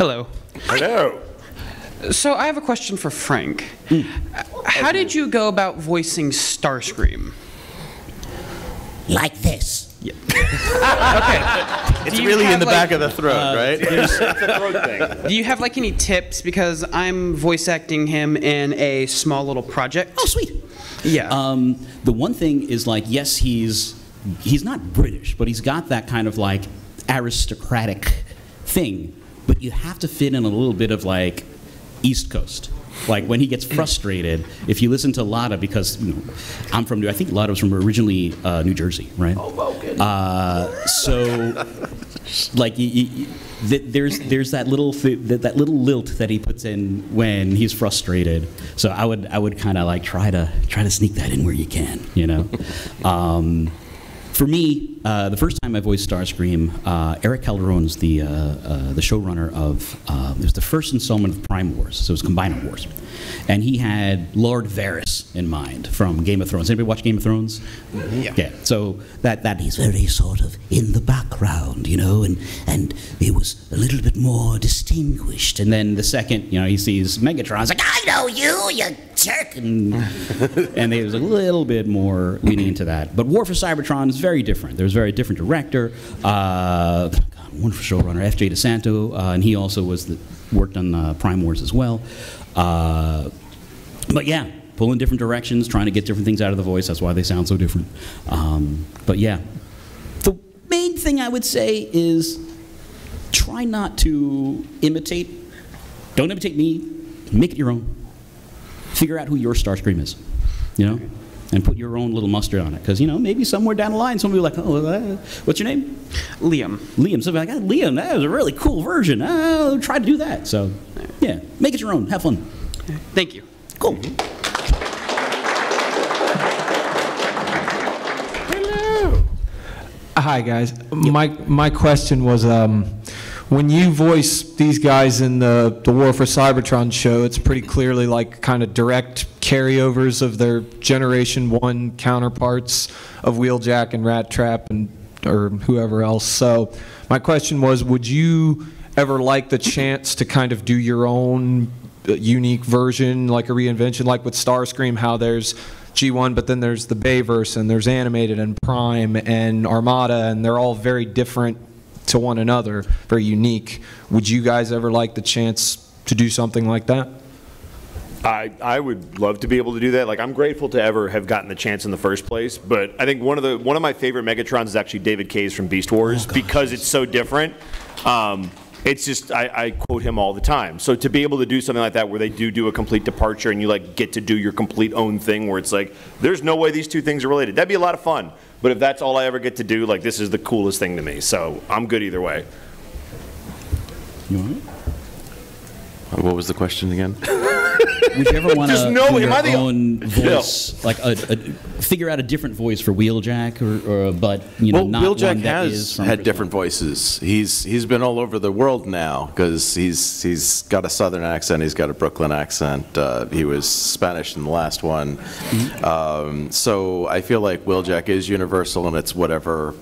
Hello. Hello. So I have a question for Frank. How did you go about voicing Starscream? Like this. Yeah. Okay. It's really in the back of the throat, right? It's a throat thing. Do you have like any tips? Because I'm voice acting him in a small little project. Oh, sweet. Yeah. The one thing is, like, yes, he's not British, but he's got that kind of like aristocratic thing. But you have to fit in a little bit of like East Coast. Like when he gets frustrated, if you listen to Lotta, because I'm from I think Lotta was from originally New Jersey, right? Oh, well, good. So, like, there's that little lilt that he puts in when he's frustrated. So I would kind of like try to sneak that in where you can, you know. For me, the first time I voiced Starscream, Eric Calderon's the showrunner of it was the first installment of Prime Wars, so it was Combiner Wars, and he had Lord Varys in mind from Game of Thrones. Anybody watch Game of Thrones? Yeah. Yeah. So that He's very sort of in the background, you know, and he was a little bit more distinguished. and then the second, he sees Megatron, he's like, I know you jerk, and there was a little bit more leaning into that. But War for Cybertron is very different. There's a very different director, wonderful showrunner, F.J. DeSanto, and he also worked on Prime Wars as well. But yeah, pulling different directions, trying to get different things out of the voice. That's why they sound so different. But yeah, the main thing I would say is try not to imitate. Don't imitate me. Make it your own. Figure out who your Starscream is, and put your own little mustard on it. Because, maybe somewhere down the line, somebody will be like, oh, what's your name? Liam. Liam. So like, oh, Liam, that was a really cool version. Oh, try to do that. So, yeah, make it your own. Have fun. Thank you. Cool. Hello. Hi, guys. My question was, when you voice these guys in the War for Cybertron show, it's pretty clearly like kind of direct carryovers of their Generation 1 counterparts of Wheeljack and Rattrap or whoever else. So my question was, would you ever like the chance to kind of do your own unique version, like a reinvention, like with Starscream, how there's G1, but then there's the Bayverse, and there's Animated and Prime and Armada, and they're all very different to one another, very unique. Would you guys ever like the chance to do something like that? I would love to be able to do that. Like, I'm grateful to ever have gotten the chance in the first place. But I think one of my favorite Megatrons is actually David Kay's from Beast Wars, because it's so different. It's just I quote him all the time. So to be able to do something like that, where they do a complete departure, and you like get to do your complete own thing, where it's like there's no way these two things are related. That'd be a lot of fun. But if that's all I ever get to do, like, this is the coolest thing to me. So I'm good either way. You want it? What was the question again? Would you ever want to do your am I own voice, like figure out a different voice for Wheeljack, but not Wheeljack one that is has from had Bristol? different voices. He's been all over the world now because he's got a Southern accent, he's got a Brooklyn accent. He was Spanish in the last one. So I feel like Wheeljack is universal, and it's whatever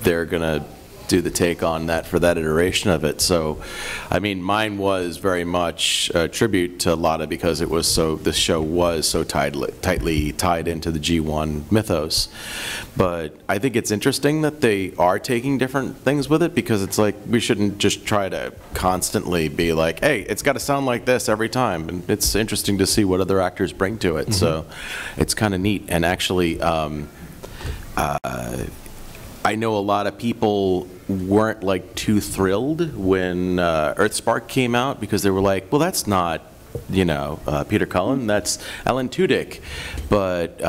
they're gonna do the take on that for that iteration of it. So, I mean, mine was very much a tribute to Lotta because this show was so tightly tied into the G1 mythos. But I think it's interesting that they are taking different things with it, because it's like we shouldn't just try to constantly be like, hey, it's got to sound like this every time. And it's interesting to see what other actors bring to it. So it's kind of neat. And actually, I know a lot of people weren't like too thrilled when Earthspark came out, because they were like, well, that's not, Peter Cullen, that's Alan Tudyk. But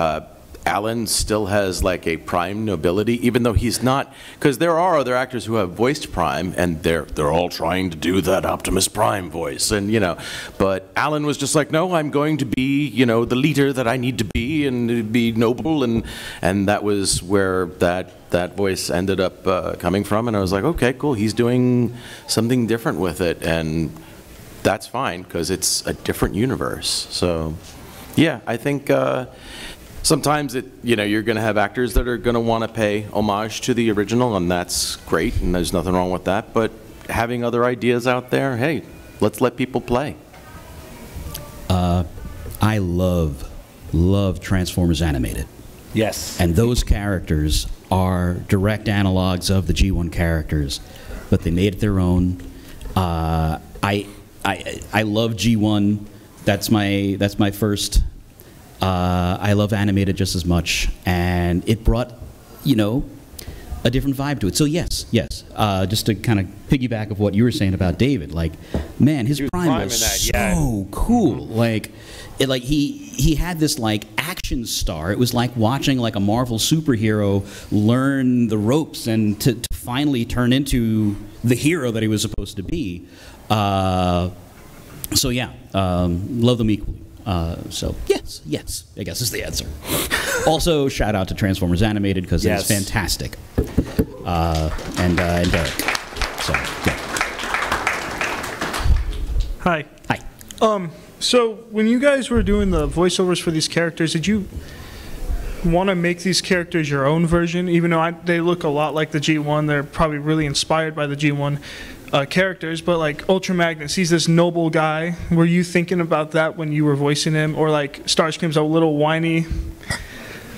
Alan still has like a Prime nobility, even though he's not, because there are other actors who have voiced Prime, and they're all trying to do that Optimus Prime voice, and but Alan was just like, no, I'm going to be, the leader that I need to be, and be noble, and that was where that voice ended up coming from. And I was like, okay, cool, he's doing something different with it, and that's fine, because it's a different universe. So yeah, I think sometimes you're going to have actors that are going to want to pay homage to the original, and that's great, and there's nothing wrong with that. But having other ideas out there, hey, let's let people play. I love Transformers Animated. Yes. And those characters are direct analogs of the G1 characters, but they made it their own. I love G1. That's my first. I love Animated just as much, and it brought, a different vibe to it. So yes. Just to kind of piggyback of what you were saying about David, like, man, his prime was so cool. Like, he had this like action star. It was like watching like a Marvel superhero learn the ropes and to finally turn into the hero that he was supposed to be. So yeah, love them equally. So yes, I guess is the answer. Also, shout out to Transformers Animated because it's fantastic. And Derek. So yeah. Hi. Hi. So when you guys were doing the voiceovers for these characters, did you want to make these characters your own version? Even though they look a lot like the G1, they're probably really inspired by the G1 characters. But like Ultra Magnus, he's this noble guy. Were you thinking about that when you were voicing him? Or like Starscream's a little whiny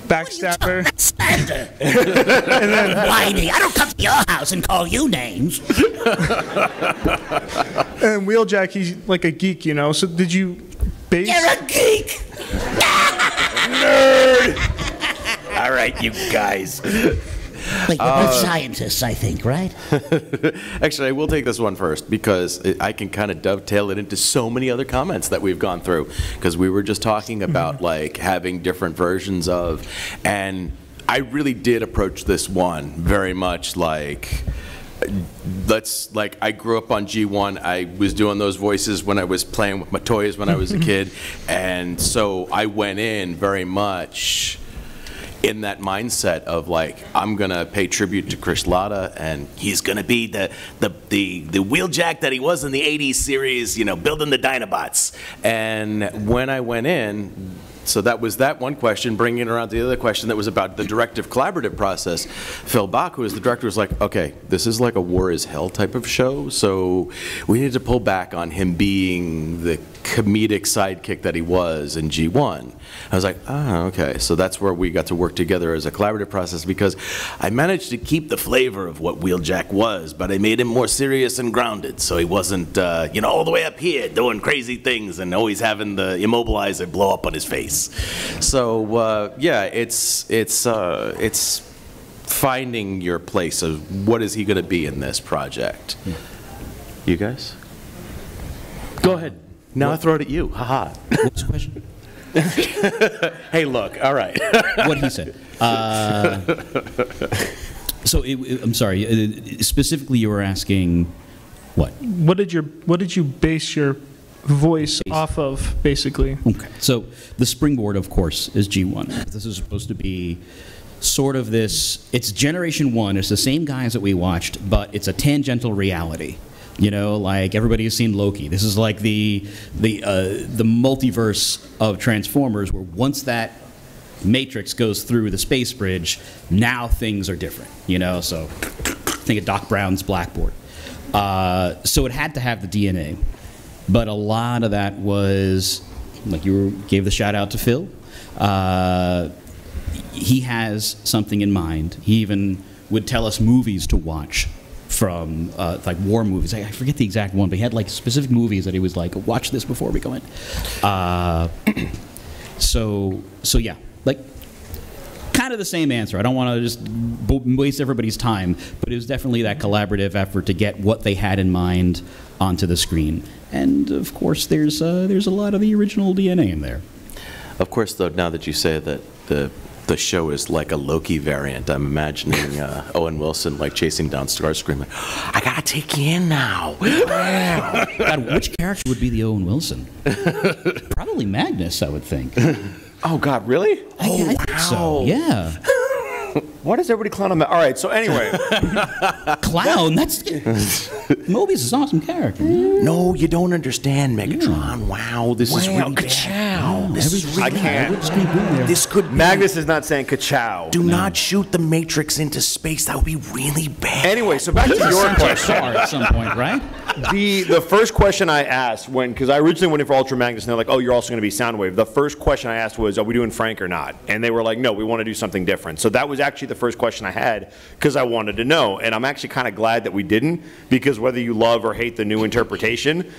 backstabber? And then whiny. I don't come to your house and call you names. And Wheeljack, he's like a geek, So did you base? You're a geek. Nerd. All right, you guys. Wait, we're both scientists, I think, right? Actually, I will take this one first because I can kind of dovetail it into so many other comments that we've gone through, because we were just talking about like having different versions of, and I really did approach this one very much like, I grew up on G1. I was doing those voices when I was playing with my toys when I was a kid, and so I went in very much in that mindset of like, I'm gonna pay tribute to Chris Latta, and he's gonna be the Wheeljack that he was in the '80s series, building the Dinobots. And when I went in, so that was that one question, bringing it around to the other question that was about the directive collaborative process. Phil Bach, who was the director, was like, okay, this is like a war is hell type of show, so we need to pull back on him being the comedic sidekick that he was in G1. I was like, okay. So that's where we got to work together as a collaborative process, because I managed to keep the flavor of what Wheeljack was, but I made him more serious and grounded, so he wasn't, all the way up here doing crazy things and always having the immobilizer blow up on his face. So yeah, it's finding your place of what is he going to be in this project. You guys? Go ahead. Now I throw it at you. Haha. What's the question? Hey, look. All right. What he said. So I'm sorry. Specifically, you were asking what? What did you base your voice off of, basically? Okay. So the springboard, of course, is G1. This is supposed to be sort of this. It's Generation 1. It's the same guys that we watched, but it's a tangential reality. Like everybody has seen Loki. This is like the multiverse of Transformers, where once that matrix goes through the space bridge, now things are different. So think of Doc Brown's blackboard. So it had to have the DNA, but a lot of that was, like you gave the shout out to Phil. He has something in mind. He even would tell us movies to watch from like war movies. I forget the exact one, but he had like specific movies that he was like, watch this before we go in. So yeah, like kind of the same answer. I don't want to just waste everybody's time, but it was definitely that collaborative effort to get what they had in mind onto the screen. And of course, there's a lot of the original DNA in there. Of course, though, now that you say that the show is like a Loki variant, I'm imagining Owen Wilson like chasing down Starscream. I gotta take you in now. God, which character would be the Owen Wilson? Probably Magnus, I would think. Oh God, really? I think so. Yeah. Why does everybody clown on All right, so anyway. Clown? That's Mobius is an awesome character. No, you don't understand, Megatron. Wow, this is really bad. This is really I can't. This could be. Magnus is not saying ka-chow. Do not shoot the Matrix into space. That would be really bad. Anyway, so back to your question. At some point, right? The first question I asked because I originally went in for Ultra Magnus and they're like, oh, you're also going to be Soundwave. The first question I asked was, are we doing Frank or not? And they were like, no, we want to do something different. So that was actually the first question I had because I wanted to know. And I'm actually kind of glad that we didn't, because whether you love or hate the new interpretation,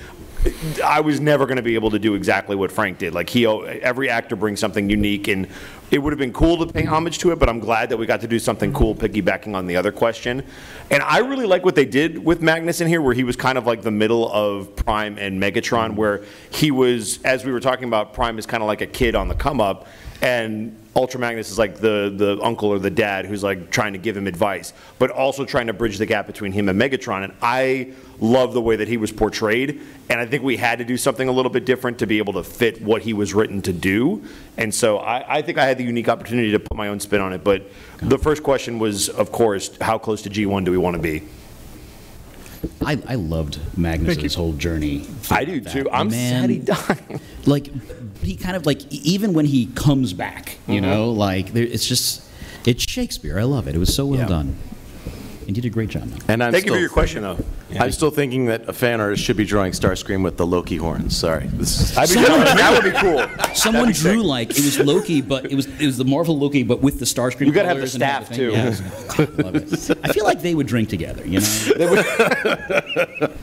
I was never going to be able to do exactly what Frank did. Like every actor brings something unique, and it would have been cool to pay homage to it, but I'm glad that we got to do something cool piggybacking on the other question. And I really like what they did with Magnus in here, where he was kind of like the middle of Prime and Megatron, where he was, as we were talking about, Prime is kind of like a kid on the come up, and Ultra Magnus is like the uncle or the dad who's like trying to give him advice, but also trying to bridge the gap between him and Megatron. And I love the way that he was portrayed, and I think we had to do something a little bit different to be able to fit what he was written to do. And so I think I had the unique opportunity to put my own spin on it. But the first question was, of course, how close to G1 do we want to be? I loved Magnus' whole journey. I do too. I'm sad he died. Like, he kind of like, even when he comes back, you know, like, it's Shakespeare. I love it. It was so well done. And you did a great job, man. And Thank you for your question, though. I'm still thinking that a fan artist should be drawing Starscream with the Loki horns. Sorry. That would be cool. Someone drew like it was Loki, but it was the Marvel Loki, but with the Starscream. You gotta have the colors and staff everything. too. Yeah, I love it. I feel like they would drink together, you know.